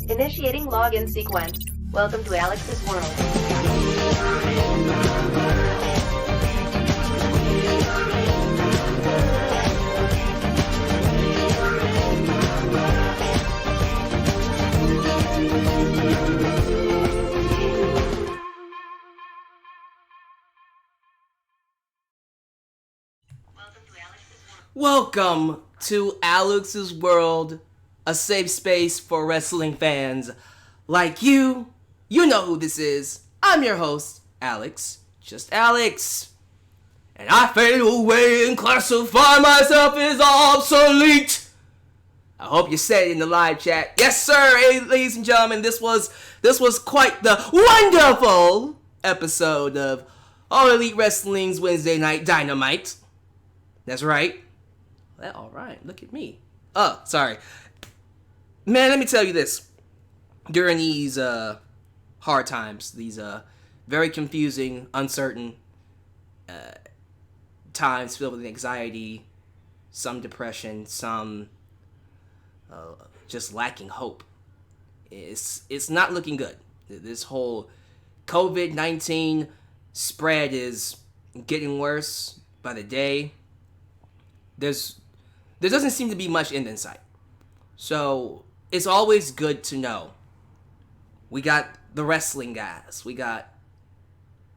Initiating login sequence. Welcome to Alyx's world. Welcome to Alyx's world, a safe space for wrestling fans like you. You know who this is. I'm your host, Alyx, just Alyx. And I fade away and classify myself as obsolete. I hope you said it in the live chat. Yes, sir, hey, ladies and gentlemen, this was quite the wonderful episode of All Elite Wrestling's Wednesday Night Dynamite. That's right. Well, all right, look at me. Oh, sorry. Man, let me tell you this. During these hard times, these very confusing, uncertain times filled with anxiety, some depression, some just lacking hope, it's not looking good. This whole COVID-19 spread is getting worse by the day. There doesn't seem to be much end in sight. So it's always good to know we got the wrestling guys, we got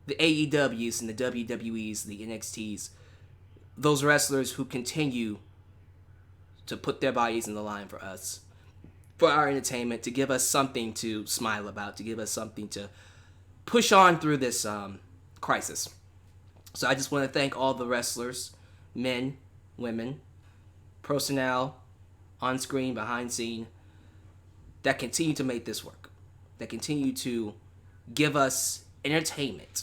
the AEWs and the WWEs, the NXTs, those wrestlers who continue to put their bodies in the line for us, for our entertainment, to give us something to smile about, to give us something to push on through this crisis. So I just want to thank all the wrestlers, men, women, personnel, on screen, behind scene, that continue to make this work, that continue to give us entertainment.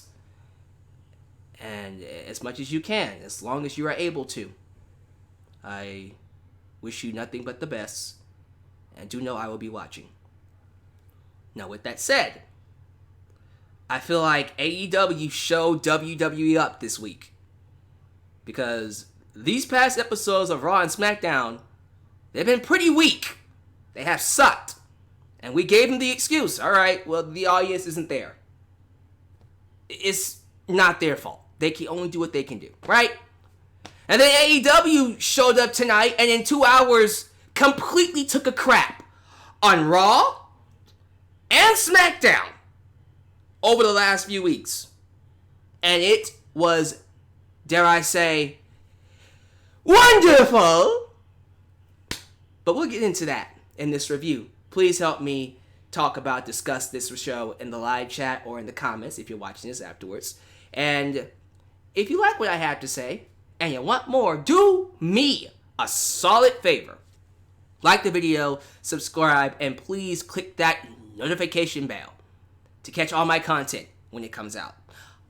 And as much as you can, as long as you are able to, I wish you nothing but the best, and do know I will be watching. Now, with that said, I feel like AEW showed WWE up this week, because these past episodes of Raw and SmackDown, they've been pretty weak. They have sucked. And we gave them the excuse. All right, well, the audience isn't there. It's not their fault. They can only do what they can do, right? And then AEW showed up tonight and in 2 hours completely took a crap on Raw and SmackDown over the last few weeks. And it was, dare I say, wonderful! But we'll get into that in this review. Please help me discuss this show in the live chat or in the comments if you're watching this afterwards. And if you like what I have to say and you want more, do me a solid favor. Like the video, subscribe, and please click that notification bell to catch all my content when it comes out.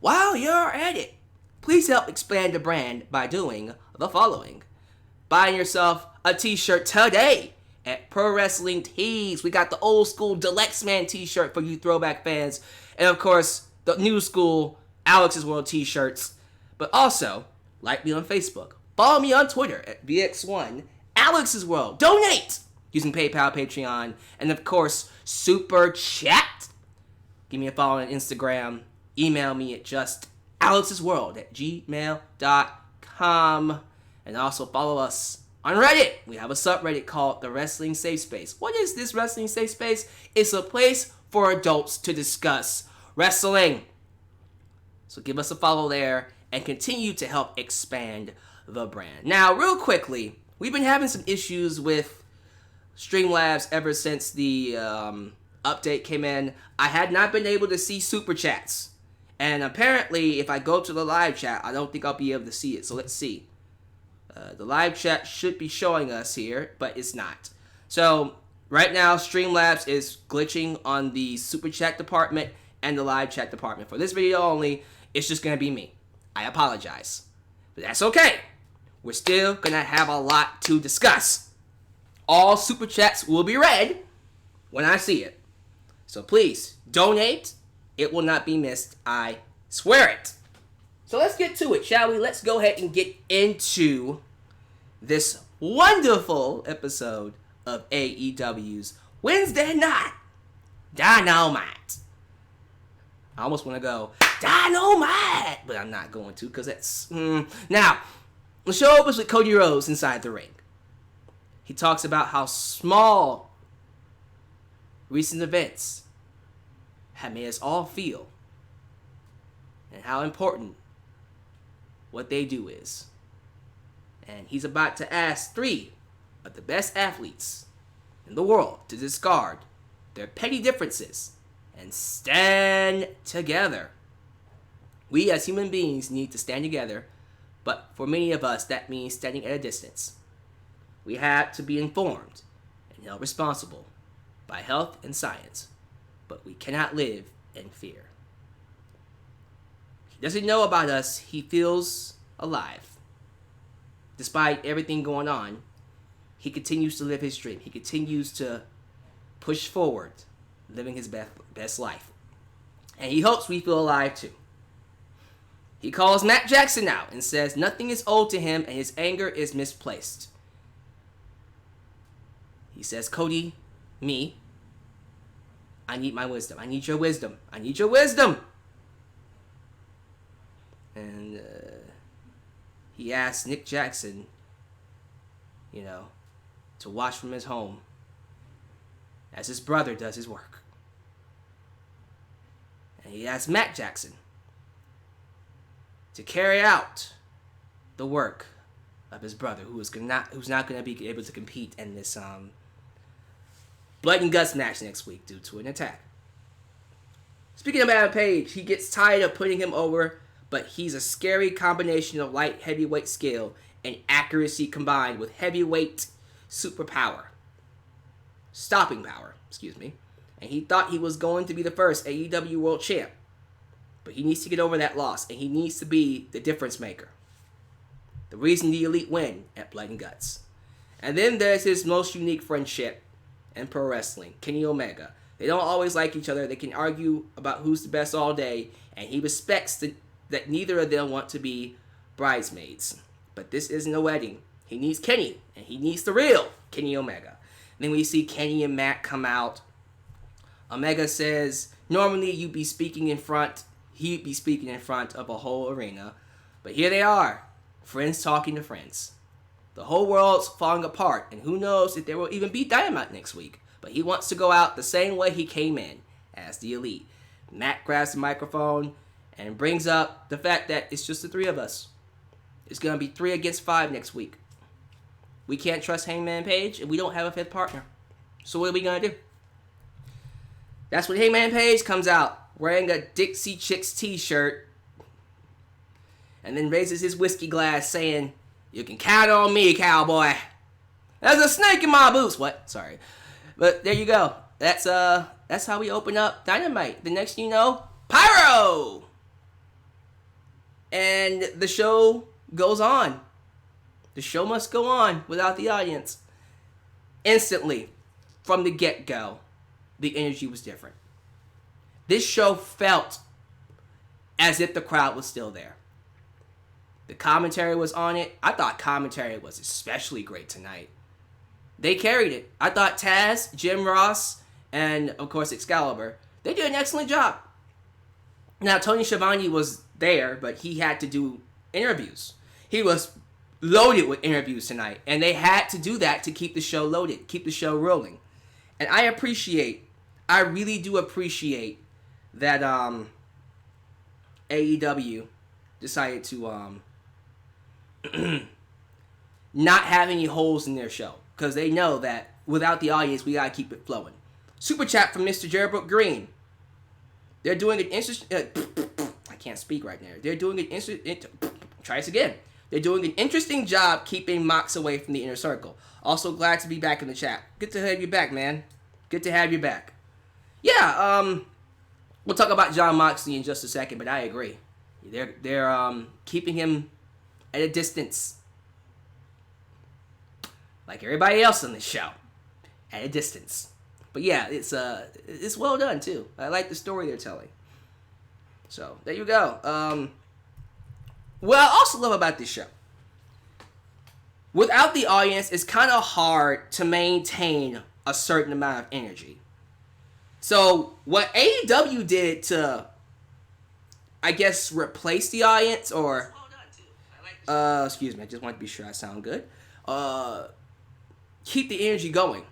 While you're at it, please help expand the brand by doing the following. Buying yourself a t-shirt today at Pro Wrestling Tees. We got the old school Deluxe Man t-shirt for you throwback fans. And of course, the new school Alyx's World t-shirts. But also, like me on Facebook. Follow me on Twitter at VX1 Alyx's World. Donate using PayPal, Patreon, and of course, Super Chat. Give me a follow on Instagram. Email me at justalyxsworld@gmail.com. And also follow us on Reddit. We have a subreddit called The Wrestling Safe Space. What is this Wrestling Safe Space? It's a place for adults to discuss wrestling. So give us a follow there and continue to help expand the brand. Now, real quickly, we've been having some issues with Streamlabs ever since the update came in. I had not been able to see Super Chats. And apparently, if I go to the live chat, I don't think I'll be able to see it. So let's see. The live chat should be showing us here, but it's not. So right now, Streamlabs is glitching on the Super Chat department and the live chat department. For this video only, it's just going to be me. I apologize. But that's okay. We're still going to have a lot to discuss. All Super Chats will be read when I see it. So please, donate. It will not be missed. I swear it. So let's get to it, shall we? Let's go ahead and get into this wonderful episode of AEW's Wednesday night, Dynamite. I almost want to go, Dynamite, but I'm not going to because that's... Now, the show opens with Cody Rhodes inside the ring. He talks about how small recent events have made us all feel and how important what they do is. And he's about to ask 3 of the best athletes in the world to discard their petty differences and stand together. We as human beings need to stand together, but for many of us that means standing at a distance. We have to be informed and held responsible by health and science, but we cannot live in fear. He doesn't know about us, he feels alive. Despite everything going on, he continues to live his dream. He continues to push forward, living his best life. And he hopes we feel alive too. He calls Matt Jackson out and says nothing is owed to him and his anger is misplaced. He says, Cody, me, I need my wisdom. I need your wisdom. I need your wisdom. And he asks Nick Jackson, to watch from his home as his brother does his work. And he asks Matt Jackson to carry out the work of his brother, who's not going to be able to compete in this blood and guts match next week due to an attack. Speaking of Adam Page, he gets tired of putting him over, but he's a scary combination of light heavyweight skill and accuracy combined with heavyweight stopping power, and he thought he was going to be the first AEW World Champ, but he needs to get over that loss, and he needs to be the difference maker, the reason the Elite win at Blood and Guts. And then there's his most unique friendship in pro wrestling, Kenny Omega. They don't always like each other, they can argue about who's the best all day, and he respects that neither of them want to be bridesmaids. But this isn't a wedding. He needs Kenny, and he needs the real Kenny Omega. Then we see Kenny and Matt come out. Omega says, normally he'd be speaking in front of a whole arena. But here they are, friends talking to friends. The whole world's falling apart, and who knows if there will even be Dynamite next week. But he wants to go out the same way he came in, as the Elite. Matt grabs the microphone and brings up the fact that it's just the 3 of us. It's going to be 3 against 5 next week. We can't trust Hangman Page, and we don't have a 5th partner. So what are we going to do? That's when Hangman Page comes out, wearing a Dixie Chicks t-shirt, and then raises his whiskey glass, saying, "You can count on me, cowboy. There's a snake in my boots." What? Sorry. But there you go. That's how we open up Dynamite. The next thing you know, Pyro! And the show goes on. The show must go on without the audience. Instantly, from the get-go, the energy was different. This show felt as if the crowd was still there. The commentary was on it. I thought commentary was especially great tonight. They carried it. I thought Taz, Jim Ross, and of course Excalibur, they did an excellent job. Now, Tony Schiavone was there, but he had to do interviews. He was loaded with interviews tonight, and they had to do that to keep the show loaded, keep the show rolling. And I really do appreciate that AEW decided to not have any holes in their show, because they know that without the audience, we gotta keep it flowing. Super chat from Mr. Jericho Green. They're doing an interesting... I can't speak right now. They're doing an interesting... Try this again. They're doing an interesting job keeping Mox away from the inner circle. Also glad to be back in the chat. Good to have you back, man. Good to have you back. Yeah, we'll talk about Jon Moxley in just a second, but I agree. They're keeping him at a distance. Like everybody else on this show. At a distance. But yeah, it's well done too. I like the story they're telling. So, there you go. What I also love about this show, without the audience, it's kind of hard to maintain a certain amount of energy. So what AEW did to, I guess, replace the audience, or excuse me, I just want to be sure I sound good. Keep the energy going.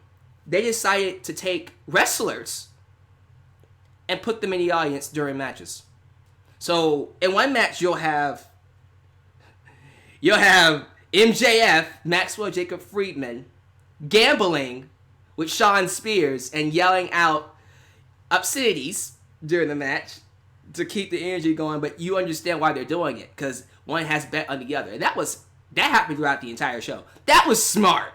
They decided to take wrestlers and put them in the audience during matches. So in one match you'll have MJF, Maxwell Jacob Friedman, gambling with Shawn Spears and yelling out obscenities during the match to keep the energy going, but you understand why they're doing it, because one has bet on the other. And that happened throughout the entire show. That was smart.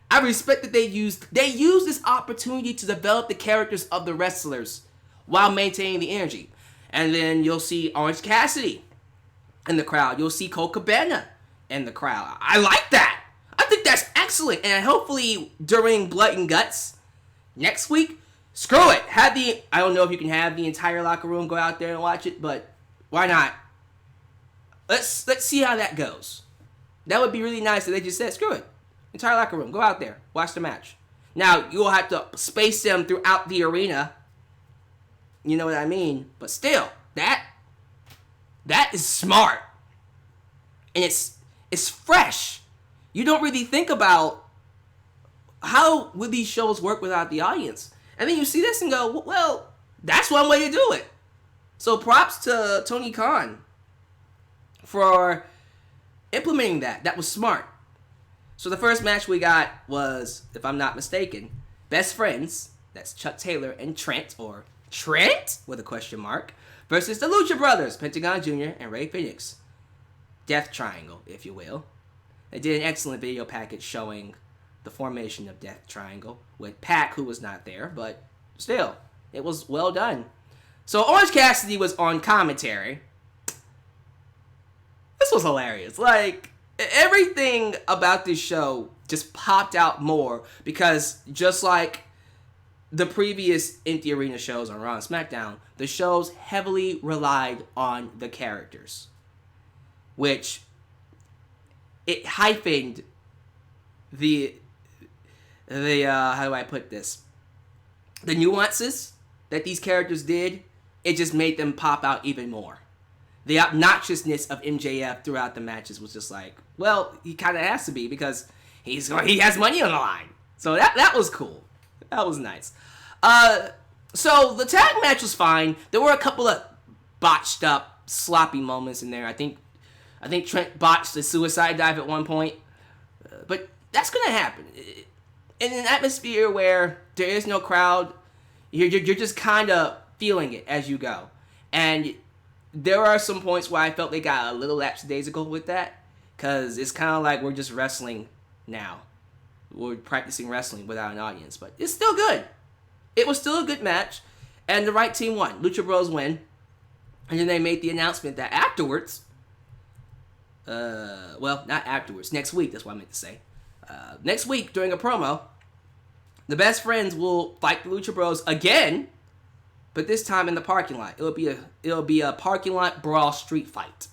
I respect that they used this opportunity to develop the characters of the wrestlers while maintaining the energy. And then you'll see Orange Cassidy in the crowd. You'll see Colt Cabana in the crowd. I like that. I think that's excellent. And hopefully during Blood and Guts next week, screw it. I don't know if you can have the entire locker room go out there and watch it, but why not? Let's see how that goes. That would be really nice if they just said, screw it. Entire locker room, go out there, watch the match. Now, you'll have to space them throughout the arena. You know what I mean? But still, that is smart. And it's fresh. You don't really think about how would these shows work without the audience. And then you see this and go, well, that's one way to do it. So props to Tony Khan for implementing that. That was smart. So the first match we got was, if I'm not mistaken, Best Friends. That's Chuck Taylor and Trent, or Trent with a question mark, versus the Lucha Brothers, Pentagon Jr. and Rey Fenix. Death Triangle, if you will. They did an excellent video package showing the formation of Death Triangle with Pac, who was not there, but still, it was well done. So Orange Cassidy was on commentary. This was hilarious. Like, everything about this show just popped out more because just like the previous Empty Arena shows on Raw and SmackDown, the shows heavily relied on the characters, which it heightened the how do I put this? The nuances that these characters did, it just made them pop out even more. The obnoxiousness of MJF throughout the matches was just like, well, he kind of has to be because he has money on the line. So that was cool. That was nice. So the tag match was fine. There were a couple of botched up, sloppy moments in there. I think Trent botched the suicide dive at one point. But that's going to happen. In an atmosphere where there is no crowd, you're just kind of feeling it as you go. And there are some points where I felt they got a little lackadaisical with that, because it's kind of like we're just wrestling now. We're practicing wrestling without an audience, but it's still good. It was still a good match, and the right team won. Lucha Bros win, and then they made the announcement that afterwards, well, not afterwards, next week, that's what I meant to say. Next week, during a promo, the Best Friends will fight the Lucha Bros again, but this time in the parking lot. It'll be a parking lot brawl street fight.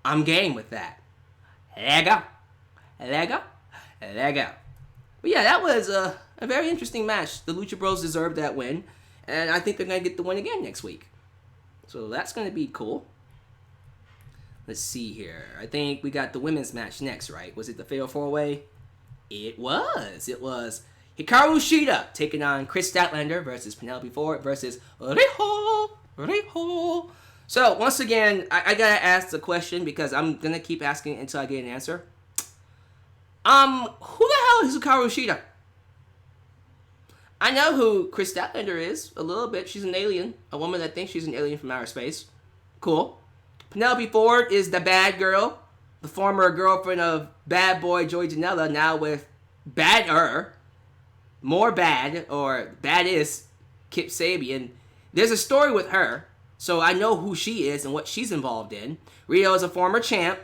I'm game with that. There you go. But yeah, that was a very interesting match. The Lucha Bros deserved that win, and I think they're going to get the win again next week. So that's going to be cool. Let's see here. I think we got the women's match next, right? Was it the Fatal 4-Way? It was. Hikaru Shida taking on Chris Statlander versus Penelope Ford versus Riho. So, once again, I gotta ask the question because I'm gonna keep asking it until I get an answer. Who the hell is Hikaru Shida? I know who Chris Statlander is, a little bit. She's an alien. A woman that thinks she's an alien from outer space. Cool. Penelope Ford is the bad girl. The former girlfriend of bad boy Joey Janela, now with more bad, or baddest, Kip Sabian. There's a story with her, so I know who she is and what she's involved in. Riho is a former champ,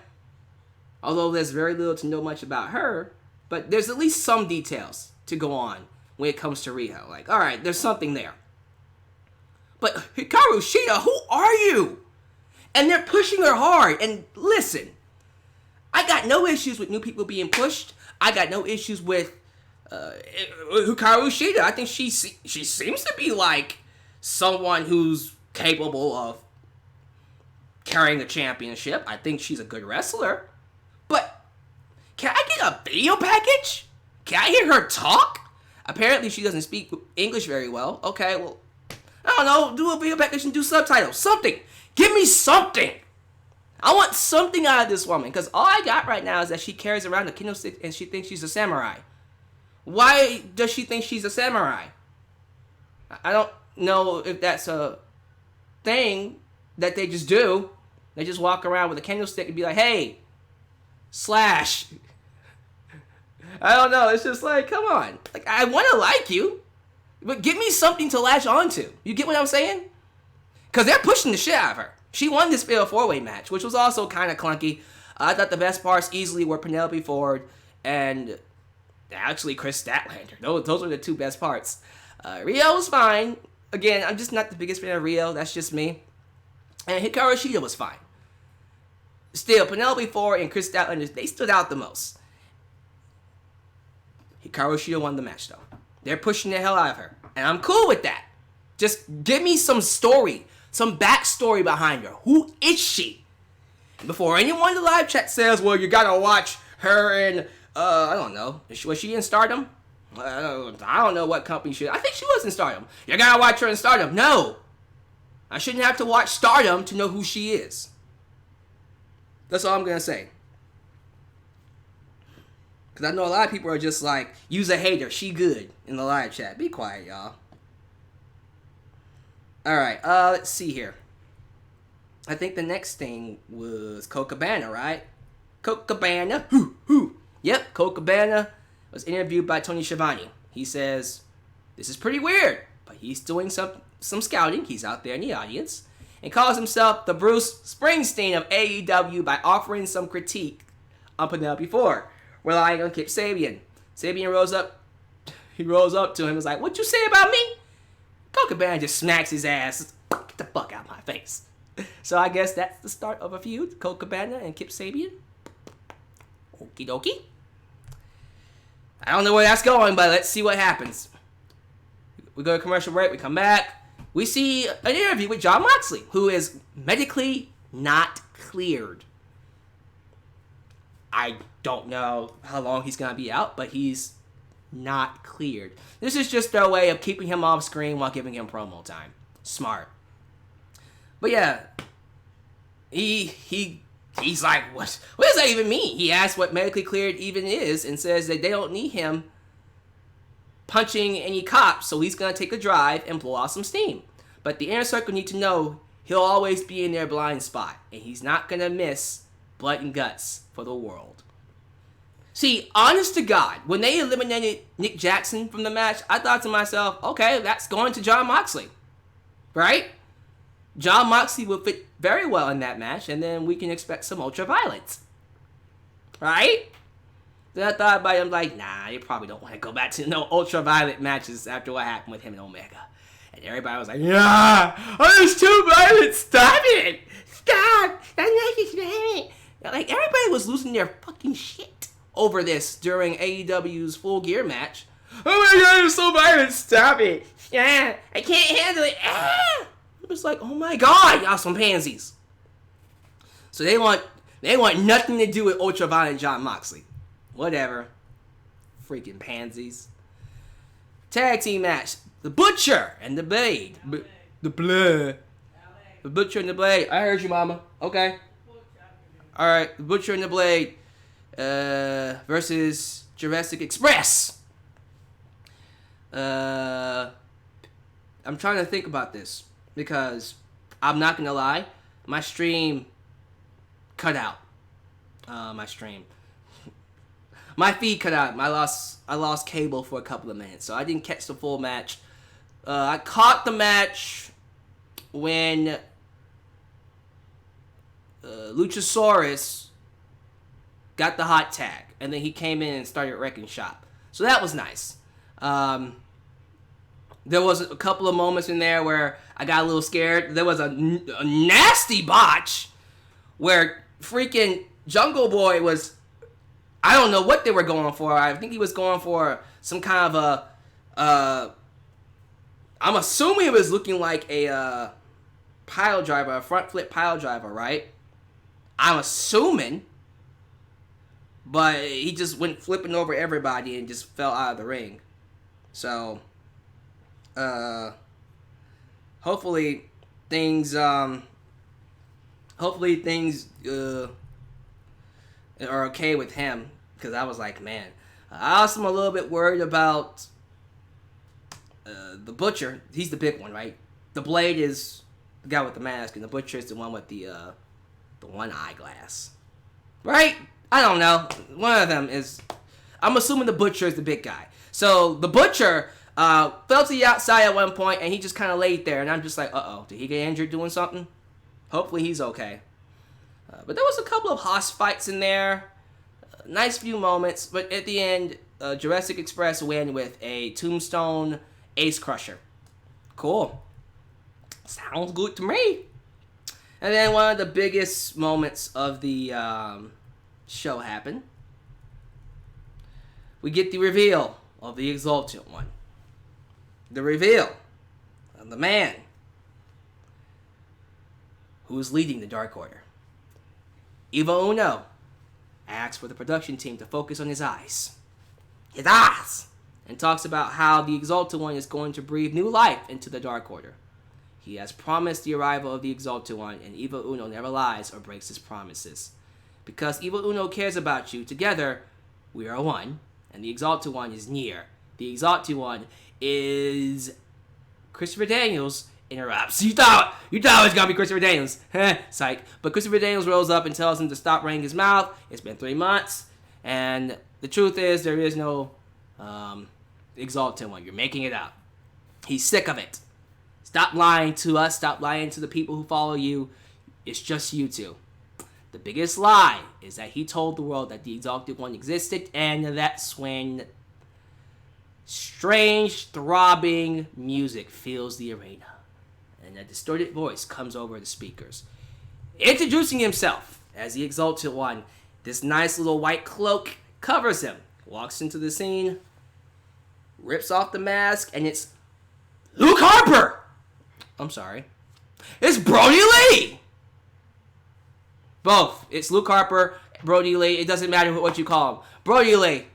although there's very little to know much about her, but there's at least some details to go on when it comes to Riho. Like, alright, there's something there. But Hikaru Shida, who are you? And they're pushing her hard, and listen, I got no issues with new people being pushed. I got no issues with Hikaru Shida, I think she seems to be like someone who's capable of carrying the championship. I think she's a good wrestler. But can I get a video package? Can I hear her talk? Apparently she doesn't speak English very well. Okay, well, I don't know. Do a video package and do subtitles. Something. Give me something. I want something out of this woman. Because all I got right now is that she carries around a kendo stick and she thinks she's a samurai. Why does she think she's a samurai? I don't know if that's a thing that they just do. They just walk around with a kendo stick and be like, hey, slash. I don't know. It's just like, come on. Like, I want to like you, but give me something to latch onto. You get what I'm saying? Because they're pushing the shit out of her. She won this fatal 4-way match, which was also kind of clunky. I thought the best parts easily were Penelope Ford and actually Chris Statlander. Those were the two best parts. Rio was fine. Again, I'm just not the biggest fan of Rio. That's just me. And Hikaru Shida was fine. Still, Penelope Ford and Chris Statlander, they stood out the most. Hikaru Shida won the match, though. They're pushing the hell out of her. And I'm cool with that. Just give me some story, some backstory behind her. Who is she? Before anyone in the live chat says, well, you gotta watch her in, I don't know. Was she in Stardom? I don't know what company she... I think she was in Stardom. You gotta watch her in Stardom. No. I shouldn't have to watch Stardom to know who she is. That's all I'm gonna say. Because I know a lot of people are just like, use a hater. She good in the live chat. Be quiet, y'all. Alright, let's see here. I think the next thing was Colt Cabana, right? Colt Cabana. Yep, Colt Cabana was interviewed by Tony Schiavone. He says, this is pretty weird, but he's doing some scouting. He's out there in the audience. And calls himself the Bruce Springsteen of AEW by offering some critique on Penelope Ford, relying on Kip Sabian. Sabian rolls up to him and was like, what you say about me? Colt Cabana just smacks his ass. Get the fuck out of my face. So I guess that's the start of a feud. Colt Cabana and Kip Sabian. Okie dokie. I don't know where that's going, but let's see what happens. We go to commercial break. We come back. We see an interview with Jon Moxley, who is medically not cleared. I don't know how long he's going to be out, but he's not cleared. This is just their way of keeping him off screen while giving him promo time. Smart. But yeah, he's like, what does that even mean? He asks what medically cleared even is and says that they don't need him punching any cops, so he's going to take a drive and blow off some steam. But the Inner Circle need to know he'll always be in their blind spot, and he's not going to miss blood and guts for the world. See, honest to God, when they eliminated Nick Jackson from the match, I thought to myself, okay, that's going to Jon Moxley, right? Jon Moxley will fit very well in that match, and then we can expect some ultra-violence, right? Then I thought about it, I'm like, nah, they probably don't want to go back to no ultra-violent matches after what happened with him and Omega. And everybody was like, yeah, oh, it's too violent, stop it! Stop! Like, everybody was losing their fucking shit over this during AEW's Full Gear match. Oh my god, it's so violent, stop it! Yeah, I can't handle it, ah! It was like, oh my god, y'all some pansies. So they want nothing to do with ultra-violent Jon Moxley. Whatever. Freaking pansies. Tag team match. The Butcher and the Blade. The Butcher and the Blade. I heard you, mama. Okay. Alright. The Butcher and the Blade. Versus Jurassic Express. I'm trying to think about this. Because I'm not going to lie. My stream cut out. My feed cut out. I lost cable for a couple of minutes, so I didn't catch the full match. I caught the match when Luchasaurus got the hot tag, and then he came in and started wrecking shop. So that was nice. There was a couple of moments in there where I got a little scared. There was a nasty botch where freaking Jungle Boy was... I don't know what they were going for. I think he was going for some kind of I'm assuming it was looking like a pile driver, a front flip pile driver, right? I'm assuming. But he just went flipping over everybody and just fell out of the ring. So, hopefully things are okay with him. Because I was like, man. I also am a little bit worried about the Butcher. He's the big one, right? The Blade is the guy with the mask, and the Butcher is the one with the one eyeglass. Right? I don't know. One of them is... I'm assuming the Butcher is the big guy. So, the Butcher fell to the outside at one point, and he just kind of laid there. And I'm just like, uh-oh. Did he get injured doing something? Hopefully he's okay. But there was a couple of hoss fights in there. Nice few moments. But at the end, Jurassic Express win with a Tombstone Ace Crusher. Cool. Sounds good to me. And then one of the biggest moments of the show happened. We get the reveal of the Exalted One. The reveal of the man who is leading the Dark Order. Evil Uno asks for the production team to focus on his eyes. His eyes! And talks about how the Exalted One is going to breathe new life into the Dark Order. He has promised the arrival of the Exalted One, and Evil Uno never lies or breaks his promises. Because Evil Uno cares about you, together we are one, and the Exalted One is near. The Exalted One is Christopher Daniels interrupts. You thought it was gonna be Christopher Daniels. Psych. But Christopher Daniels rolls up and tells him to stop running his mouth. It's been 3 months, and the truth is there is no Exalted One. You're making it up. He's sick of it. Stop lying to us. Stop lying to the people who follow you. It's just you two. The biggest lie is that he told the world that the Exalted One existed, and that's when strange, throbbing music fills the arena, and a distorted voice comes over the speakers. Introducing himself as the Exalted One, this nice little white cloak covers him, walks into the scene, rips off the mask, and it's Luke Harper! I'm sorry. It's Brodie Lee! Both. It's Luke Harper, Brodie Lee. It doesn't matter what you call him. Brodie Lee.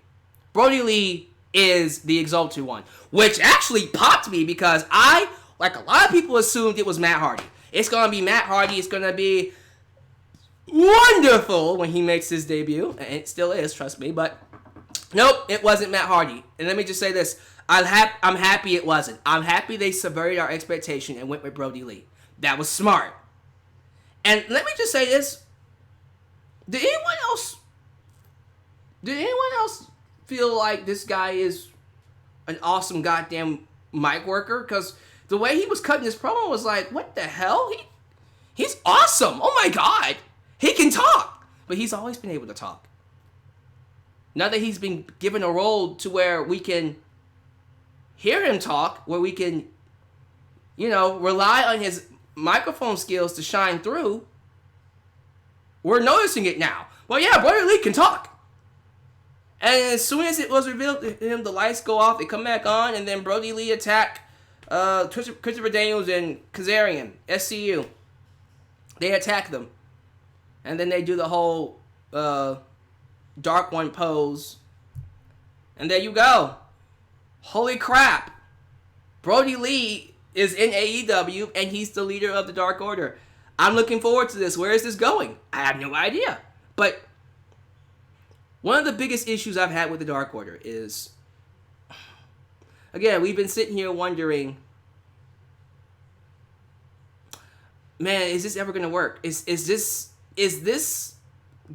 Brodie Lee is the Exalted One. Which actually popped me because I, like a lot of people, assumed it was Matt Hardy. It's going to be Matt Hardy. It's going to be wonderful when he makes his debut. And it still is, trust me. But nope, it wasn't Matt Hardy. And let me just say this. I'm happy it wasn't. I'm happy they subverted our expectation and went with Brodie Lee. That was smart. And let me just say this. Did anyone else feel like this guy is an awesome goddamn mic worker? Because the way he was cutting his promo was like, what the hell? He's awesome. Oh my god. He can talk. But he's always been able to talk. Now that he's been given a role to where we can hear him talk, where we can, rely on his microphone skills to shine through, we're noticing it now. Well, yeah, Brodie Lee can talk. And as soon as it was revealed to him, the lights go off, they come back on, and then Brodie Lee attack Christopher Daniels and Kazarian, SCU. They attack them. And then they do the whole Dark One pose. And there you go. Holy crap. Brodie Lee is in AEW, and he's the leader of the Dark Order. I'm looking forward to this. Where is this going? I have no idea. But one of the biggest issues I've had with the Dark Order is, again, we've been sitting here wondering, man, is this ever going to work? Is this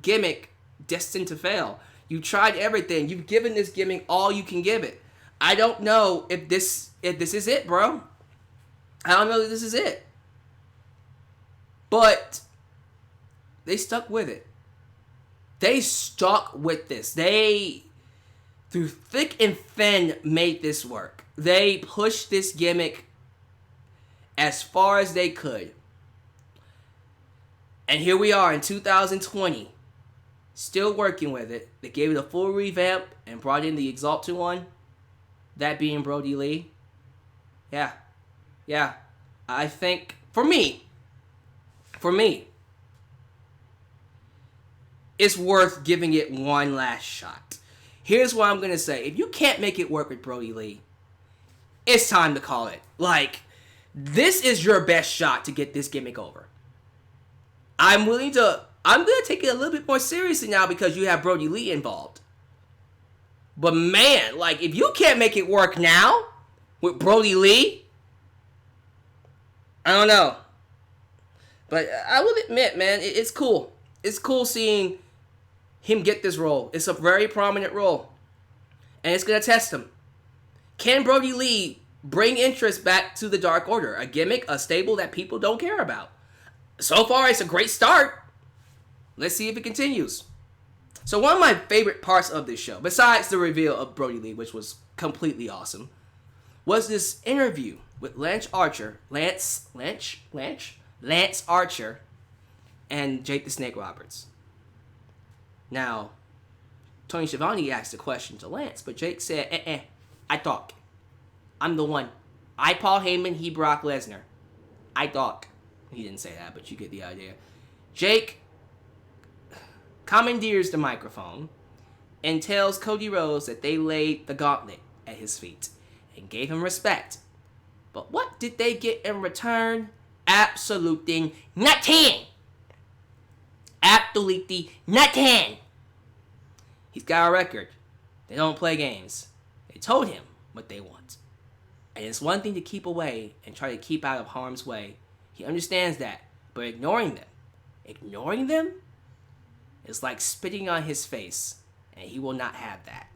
gimmick destined to fail? You tried everything. You've given this gimmick all you can give it. I don't know if this is it, bro. I don't know if this is it. But they stuck with it. They stuck with this. They, through thick and thin, made this work. They pushed this gimmick as far as they could. And here we are in 2020. Still working with it. They gave it a full revamp and brought in the Exalted One. That being Brodie Lee. Yeah. I think, for me, it's worth giving it one last shot. Here's what I'm going to say. If you can't make it work with Brodie Lee, it's time to call it. Like, this is your best shot to get this gimmick over. I'm going to take it a little bit more seriously now because you have Brodie Lee involved. But man, like, if you can't make it work now with Brodie Lee, I don't know. But I will admit, man, it's cool. It's cool seeing him get this role. It's a very prominent role. And it's going to test him. Can Brodie Lee bring interest back to the Dark Order? A gimmick, a stable that people don't care about. So far, it's a great start. Let's see if it continues. So one of my favorite parts of this show, besides the reveal of Brodie Lee, which was completely awesome, was this interview with Lance Archer, and Jake the Snake Roberts. Now, Tony Schiavone asked a question to Lance, but Jake said, I talk. I'm the one. I Paul Heyman, he Brock Lesnar. I talk. He didn't say that, but you get the idea. Jake commandeers the microphone and tells Cody Rhodes that they laid the gauntlet at his feet and gave him respect. But what did they get in return? Absolutely nothing. Absolutely nothing. He's got a record. They don't play games. They told him what they want. And it's one thing to keep away and try to keep out of harm's way. He understands that. But ignoring them is like spitting on his face. And he will not have that.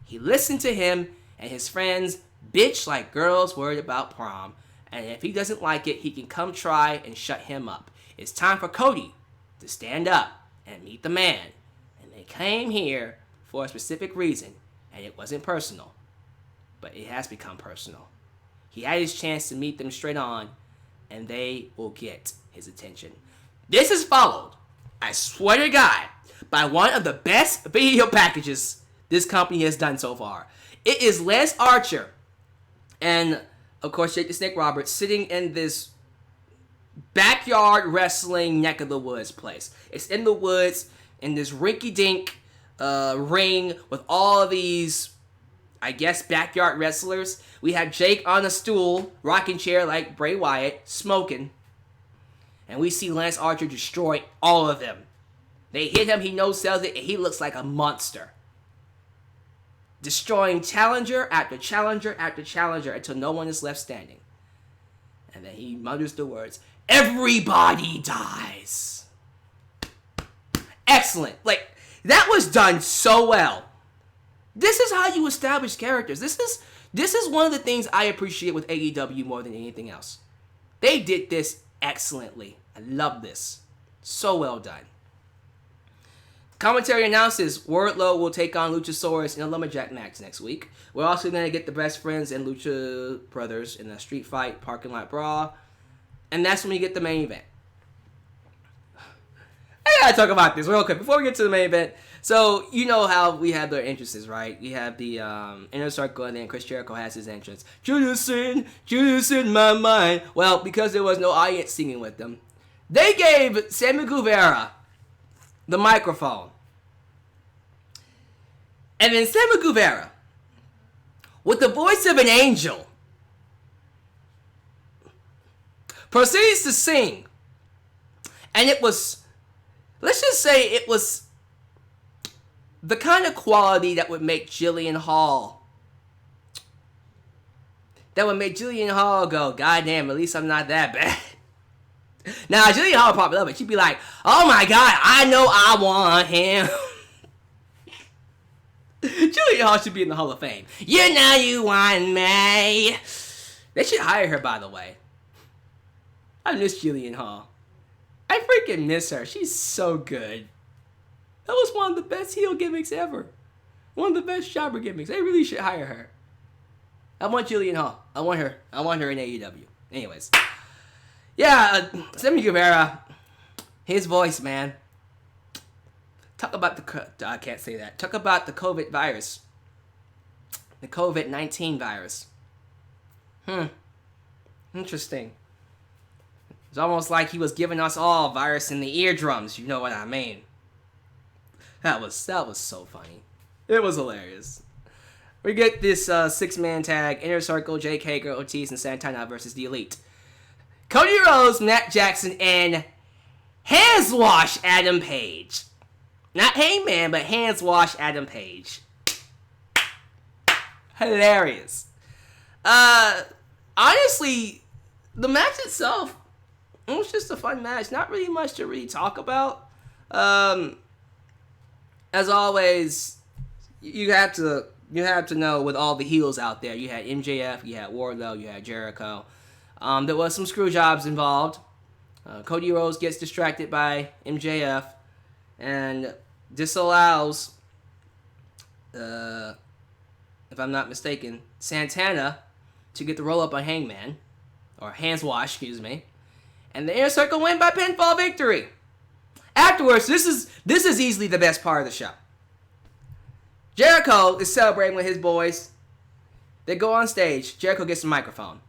He listened to him and his friends bitch like girls worried about prom. And if he doesn't like it, he can come try and shut him up. It's time for Cody to stand up and meet the man. And they came here for a specific reason. And it wasn't personal. But it has become personal. He had his chance to meet them straight on. And they will get his attention. This is followed, I swear to God, by one of the best video packages this company has done so far. It is Lance Archer and, of course, Jake the Snake Roberts sitting in this backyard wrestling neck of the woods place. It's in the woods in this rinky-dink ring with all of these, I guess, backyard wrestlers. We have Jake on a stool, rocking chair like Bray Wyatt, smoking. And we see Lance Archer destroy all of them. They hit him, he no-sells it, and he looks like a monster. Destroying challenger after challenger after challenger until no one is left standing. And then he mutters the words, "Everybody dies." Excellent. Like, that was done so well. This is how you establish characters. This is one of the things I appreciate with AEW more than anything else. They did this excellently. I love this. So well done. Commentary announces Wardlow will take on Luchasaurus in a lumberjack match next week. We're also going to get the Best Friends and Lucha Brothers in a street fight parking lot brawl. And that's when we get the main event. I gotta talk about this real quick before we get to the main event. So, you know how we have their entrances, right? We have the Inner Circle, and then Chris Jericho has his entrance. Judas in my mind. Well, because there was no audience singing with them, they gave Sammy Guevara the microphone. And then Sammy Guevara, with the voice of an angel, proceeds to sing. And it was, let's just say it was the kind of quality that would make Jillian Hall go, "God damn, at least I'm not that bad." Now, Jillian Hall probably love it. She'd be like, "Oh my God, I know I want him." Jillian Hall should be in the Hall of Fame. "You know you want me." They should hire her, by the way. I miss Jillian Hall. I freaking miss her. She's so good. That was one of the best heel gimmicks ever. One of the best jobber gimmicks. They really should hire her. I want Jillian Hall. I want her. I want her in AEW. Anyways. Yeah, Sammy Guevara. His voice, man. Talk about I can't say that. Talk about the COVID virus. The COVID-19 virus. Interesting. It's almost like he was giving us all virus in the eardrums. You know what I mean? That was so funny. It was hilarious. We get this 6-man tag, Inner Circle, Jake Hager, Ortiz, and Santana versus the Elite. Cody Rhodes, Matt Jackson, and Hands Wash Adam Page. Not Hangman, but Hands Wash Adam Page. Hilarious. Honestly, the match itself, it was just a fun match. Not really much to really talk about. As always, you have to know with all the heels out there. You had MJF, you had Wardlow, you had Jericho. There was some screw jobs involved. Cody Rhodes gets distracted by MJF and disallows, if I'm not mistaken, Santana to get the roll up on Hangman, or Hands Wash, excuse me. And the Inner Circle win by pinfall victory. Afterwards, this is easily the best part of the show. Jericho is celebrating with his boys. They go on stage. Jericho gets the microphone.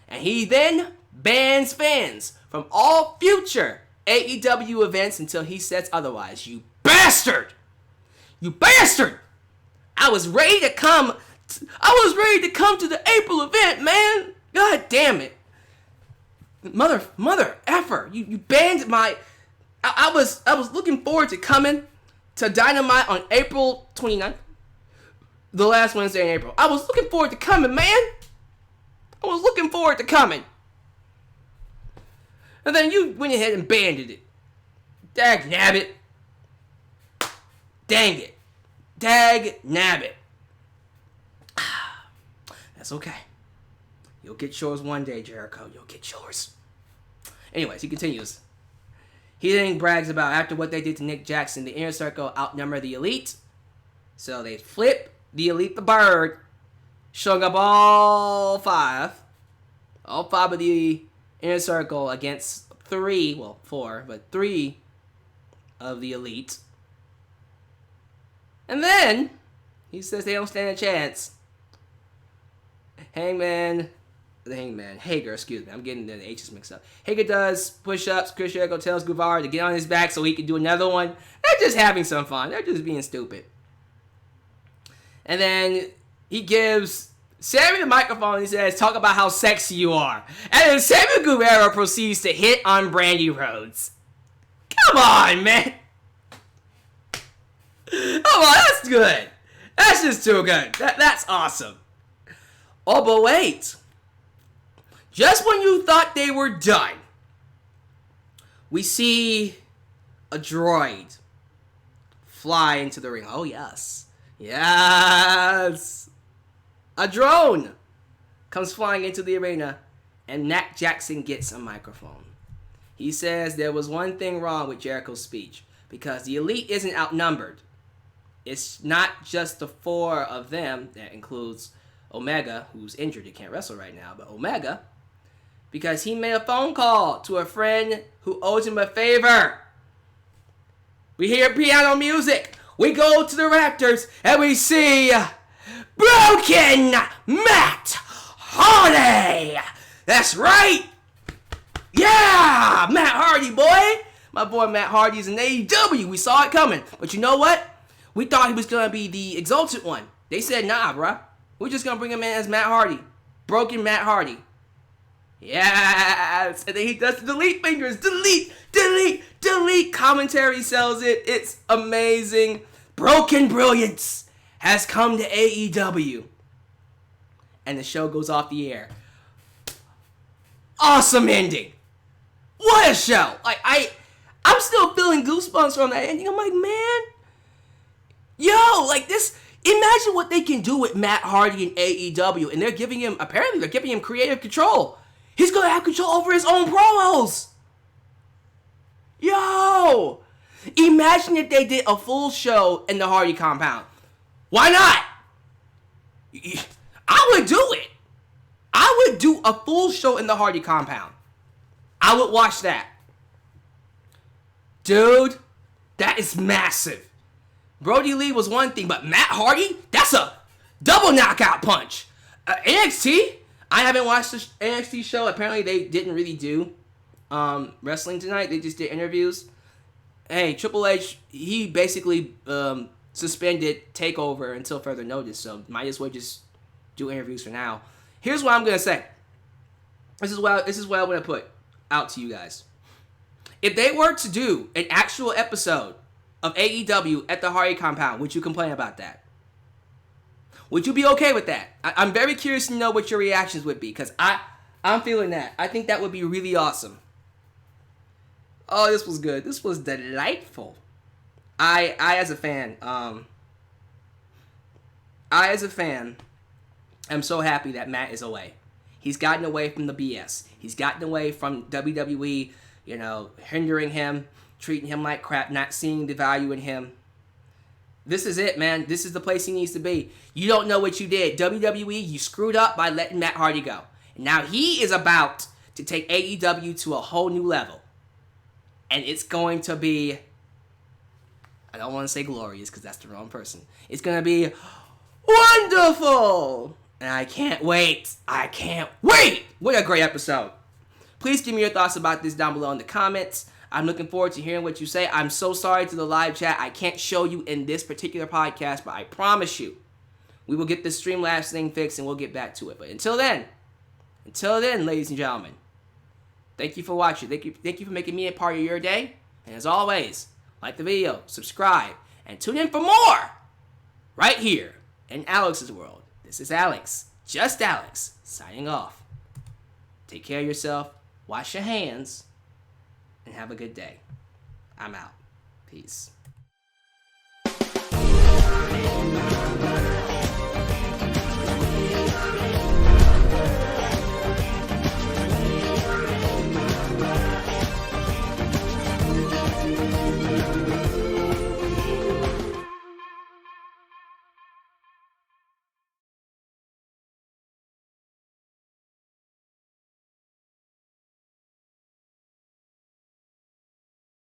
And he then bans fans from all future AEW events until he says otherwise. You bastard! You bastard! I was ready to come to the April event, man! God damn it. Mother effer. You banned my... I was looking forward to coming to Dynamite on April 29th. The last Wednesday in April. I was looking forward to coming, man. I was looking forward to coming. And then you went ahead and banned it. Dag nabbit. Dang it. Dag nabbit. That's okay. You'll get yours one day, Jericho. You'll get yours. Anyways, he continues. He then brags about after what they did to Nick Jackson, the Inner Circle outnumber the Elite. So they flip the Elite the bird, showing up all five of the Inner Circle against four of the Elite. And then he says they don't stand a chance. Hager, excuse me. I'm getting the H's mixed up. Hager does push-ups. Chris Jericho tells Guevara to get on his back so he can do another one. They're just having some fun. They're just being stupid. And then he gives Sammy the microphone and he says, talk about how sexy you are. And then Sammy Guevara proceeds to hit on Brandy Rhodes. Come on, man. Come on, that's good. That's just too good. That's awesome. Oh, but wait. Just when you thought they were done, we see a droid fly into the ring. Oh, yes. Yes. A drone comes flying into the arena, and Matt Jackson gets a microphone. He says there was one thing wrong with Jericho's speech, because the Elite isn't outnumbered. It's not just the four of them, that includes Omega, who's injured, he can't wrestle right now, but Omega, because he made a phone call to a friend who owes him a favor. We hear piano music. We go to the Raptors, and we see Broken Matt Hardy. That's right. Yeah, Matt Hardy, boy. My boy Matt Hardy's in AEW. We saw it coming. But you know what? We thought he was going to be the Exalted One. They said, nah, bruh. We're just going to bring him in as Matt Hardy. Broken Matt Hardy. Yes. And then he does the delete fingers. Delete, delete, delete. Commentary sells it. It's amazing. Broken Brilliance has come to AEW. And the show goes off the air. Awesome ending. What a show. Like, I'm still feeling goosebumps from that ending. I'm like, man. Yo, like this. Imagine what they can do with Matt Hardy in AEW. And they're giving him creative control. He's going to have control over his own promos. Yo. Imagine if they did a full show in the Hardy compound. Why not? I would do it. I would do a full show in the Hardy compound. I would watch that. Dude, that is massive. Brodie Lee was one thing, but Matt Hardy, that's a double knockout punch. NXT, I haven't watched the NXT show. Apparently, they didn't really do wrestling tonight. They just did interviews. Hey, Triple H, he basically suspended TakeOver until further notice, so might as well just do interviews for now. Here's what I'm gonna say. This is what I want to put out to you guys. If they were to do an actual episode of AEW at the Hardy compound, would you complain about that? Would you be okay with that? I'm very curious to know what your reactions would be, because I'm feeling that. I think that would be really awesome. Oh, this was good. This was delightful. I as a fan, am so happy that Matt is away. He's gotten away from the BS. He's gotten away from WWE, hindering him, treating him like crap, not seeing the value in him. This is it, man. This is the place he needs to be. You don't know what you did. WWE, you screwed up by letting Matt Hardy go. And now he is about to take AEW to a whole new level. And it's going to be, I don't want to say glorious because that's the wrong person. It's going to be wonderful. And I can't wait. I can't wait. What a great episode. Please give me your thoughts about this down below in the comments. I'm looking forward to hearing what you say. I'm so sorry to the live chat. I can't show you in this particular podcast, but I promise you, we will get this Streamlabs thing fixed and we'll get back to it. But until then, ladies and gentlemen, thank you for watching. Thank you for making me a part of your day. And as always, like the video, subscribe, and tune in for more right here in Alyx's world. This is Alyx, just Alyx, signing off. Take care of yourself, wash your hands, and have a good day. I'm out. Peace.